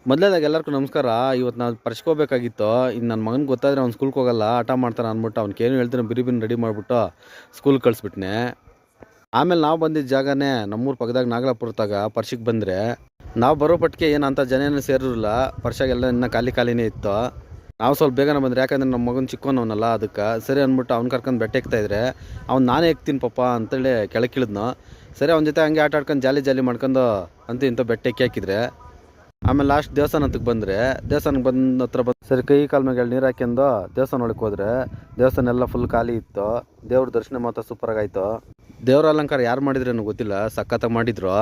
ಮೊದಲೇದಾಗಿ ಎಲ್ಲರಿಗೂ ನಮಸ್ಕಾರ. ಇವತ್ತು ನಾವು ಪರ್ಸ್ಕೋಬೇಕಾಗಿತ್ತು. ಇನ್ನು ನನ್ನ ಮಗನಿಗೆ ಗೊತ್ತಾದರೆ ಅವ್ನು ಸ್ಕೂಲ್ಗೆ ಹೋಗಲ್ಲ, ಆಟ ಮಾಡ್ತಾನೆ ಅಂದ್ಬಿಟ್ಟು ಅವ್ನಿಗೇನು ಹೇಳ್ತಾನೆ ಬಿರಿಬಿನ್ ರೆಡಿ ಮಾಡಿಬಿಟ್ಟು ಸ್ಕೂಲ್ಗೆ ಕಳಿಸ್ಬಿಟ್ನೆ. ಆಮೇಲೆ ನಾವು ಬಂದಿದ್ದ ಜಾಗನೇ ನಮ್ಮೂರು ಪಕ್ಕದಾಗ ನಾಗಲಾಪುರದಾಗ ಪರ್ಸಿಗೆ ಬಂದರೆ ನಾವು ಬರೋ ಪಟ್ಟಿಗೆ ಏನಂತ ಜನ ಸೇರಿರಲಿಲ್ಲ. ಪರ್ಸಾಗೆಲ್ಲ ಇನ್ನೂ ಖಾಲಿನೇ ಇತ್ತು. ನಾವು ಸ್ವಲ್ಪ ಬೇಗನೆ ಬಂದರೆ, ಯಾಕಂದರೆ ನಮ್ಮ ಮಗನ ಚಿಕ್ಕವನವನಲ್ಲ, ಅದಕ್ಕೆ ಸರಿ ಅಂದ್ಬಿಟ್ಟು ಅವ್ನು ಕರ್ಕೊಂಡು ಬೆಟ್ಟ ಇಕ್ತಾಯಿದ್ರೆ ಅವ್ನು ನಾನೇ ಎಕ್ತೀನಿ ಪಾಪ ಅಂತೇಳಿ ಕೆಳಗೆ ಇಳಿದ್ನು. ಸರಿ ಅವನ ಜೊತೆ ಹಂಗೆ ಆಟ ಆಡ್ಕೊಂಡು ಜಾಲಿ ಮಾಡ್ಕೊಂಡು ಅಂತ ಇಂಥ ಬೆಟ್ಟ ಎಕ್ಕಿ ಹಾಕಿದ್ರೆ. ಆಮೇಲೆ ಲಾಸ್ಟ್ ದೇವಸ್ಥಾನ ಹತ್ರಕ್ಕೆ ಬಂದರೆ, ದೇವಸ್ಥಾನಕ್ಕೆ ಬಂದು ಸರಿ ಕೈ ಕಾಲ ಮೇಲೆ ನೀರು ಹಾಕ್ಯಂದು ದೇವಸ್ಥಾನ ಒಳಗೆ ಹೋದರೆ ದೇವಸ್ಥಾನ ಎಲ್ಲ ಫುಲ್ ಖಾಲಿ ಇತ್ತು. ದೇವ್ರ ದರ್ಶನ ಮಾತ್ರ ಸೂಪರಾಗಾಯಿತು. ದೇವ್ರ ಅಲಂಕಾರ ಯಾರು ಮಾಡಿದ್ರೇನು ಗೊತ್ತಿಲ್ಲ, ಸಖತ್ತಾಗಿ ಮಾಡಿದ್ರು.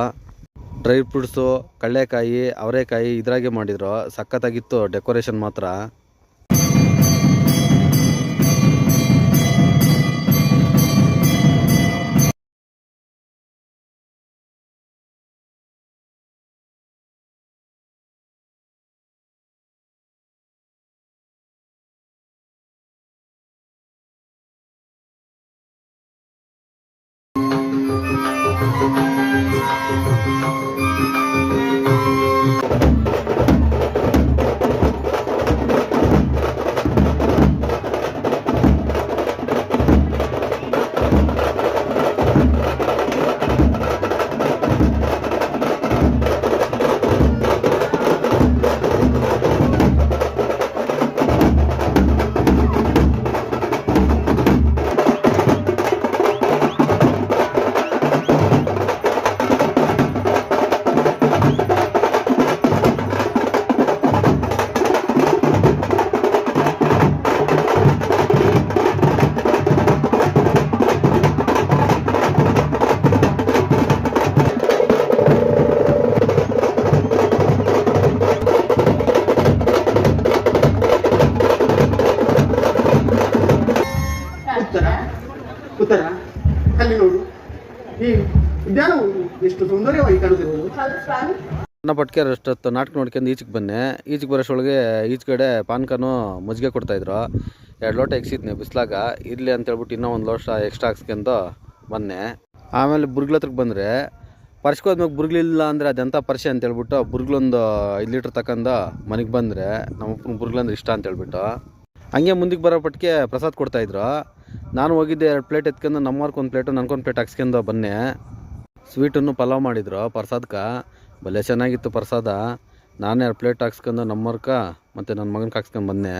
ಡ್ರೈ ಫ್ರೂಟ್ಸು, ಕಡಲೆಕಾಯಿ, ಅವರೆಕಾಯಿ ಇದ್ರಾಗೆ ಮಾಡಿದ್ರು. ಸಖತ್ತಾಗಿತ್ತು ಡೆಕೋರೇಷನ್ ಮಾತ್ರ. ಉತ್ತರ ಅಲ್ಲಿ ನೋಡು, ಈ ಉದ್ಯಾನವು ಎಷ್ಟು ಸುಂದರವಾಗಿ ಕಾಣುತ್ತಿರುವುದು. ನನ್ನ ಪಟ್ಕೆ ಅಷ್ಟೊತ್ತು ನಾಟಕ ನೋಡ್ಕೊಂಡು ಈಚೆಗೆ ಬನ್ನೆ. ಈಚೆಗೆ ಬರೋಷ್ಟೊಳಗೆ ಈಚೆಗಡೆ ಪಾನ್ಕನು ಮಜ್ಜಿಗೆ ಕೊಡ್ತಾಯಿದ್ರು. 2 ಲೋಟ ಎಕ್ಸಿದ್ನೆ ಬಿಸ್ಲಾಗ. ಇರಲಿ ಅಂತೇಳ್ಬಿಟ್ಟು ಇನ್ನೂ 1 ಲೋಟ ಎಕ್ಸ್ಟ್ರಾ ಹಾಕ್ಸ್ಕೊಂಡು ಬನ್ನೆ. ಆಮೇಲೆ ಬುರ್ಗ್ಲ ಹತ್ರಕ್ಕೆ ಬಂದರೆ, ಪರ್ಸ್ಕೋದ್ಮೇಲೆ ಬುರ್ಗ್ಲಿಲ್ಲ ಅಂದರೆ ಅದೆಂಥ ಪರ್ಸೆ ಅಂತೇಳ್ಬಿಟ್ಟು ಬುರ್ಗ್ಲೊಂದು 5 ಲೀಟ್ರ್ ತಗೊಂಡು ಮನೆಗೆ ಬಂದರೆ, ನಮ್ಮಪ್ಪನ ಬುರ್ಗ್ಲಂದ್ರೆ ಇಷ್ಟ ಅಂತೇಳ್ಬಿಟ್ಟು ಹಂಗೆ ಮುಂದಕ್ಕೆ ಬರೋ ಪಟ್ಟಿಗೆ ಪ್ರಸಾದ ಕೊಡ್ತಾಯಿದ್ರು. ನಾನು ಹೋಗಿದ್ದೆ 2 ಪ್ಲೇಟ್ ಎತ್ಕೊಂಡು ನಮ್ಮವ್ರಿಗೆ 1 ಪ್ಲೇಟು ನನಗೊಂದು ಪ್ಲೇಟ್ ಹಾಕ್ಸ್ಕೊಂಡು ಬನ್ನೆ. ಸ್ವೀಟನ್ನು ಪಲಾವ್ ಮಾಡಿದ್ರು ಪ್ರಸಾದಕ್ಕೆ. ಭಲೇ ಚೆನ್ನಾಗಿತ್ತು ಪ್ರಸಾದ. ನಾನು 2 ಪ್ಲೇಟ್ ಹಾಕ್ಸ್ಕೊಂಡು ನಮ್ಮವ್ರಕ ಮತ್ತು ನನ್ನ ಮಗನಿಗೆ ಹಾಕ್ಸ್ಕೊಂಡು ಬನ್ನೆ.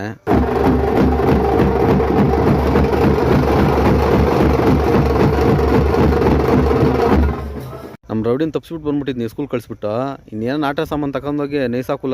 ನಮ್ಮ ರೌಡಿನ ತಪ್ಪಿಸ್ಬಿಟ್ಟು ಬಂದ್ಬಿಟ್ಟಿದ್ನಿ ಸ್ಕೂಲ್ ಕಳಿಸ್ಬಿಟ್ಟು. ಇನ್ನೇನು ಆಟ ಸಾಮಾನು ತಗೊಂಡೋಗಿ ನೈಸಾಕುಲ್ಲ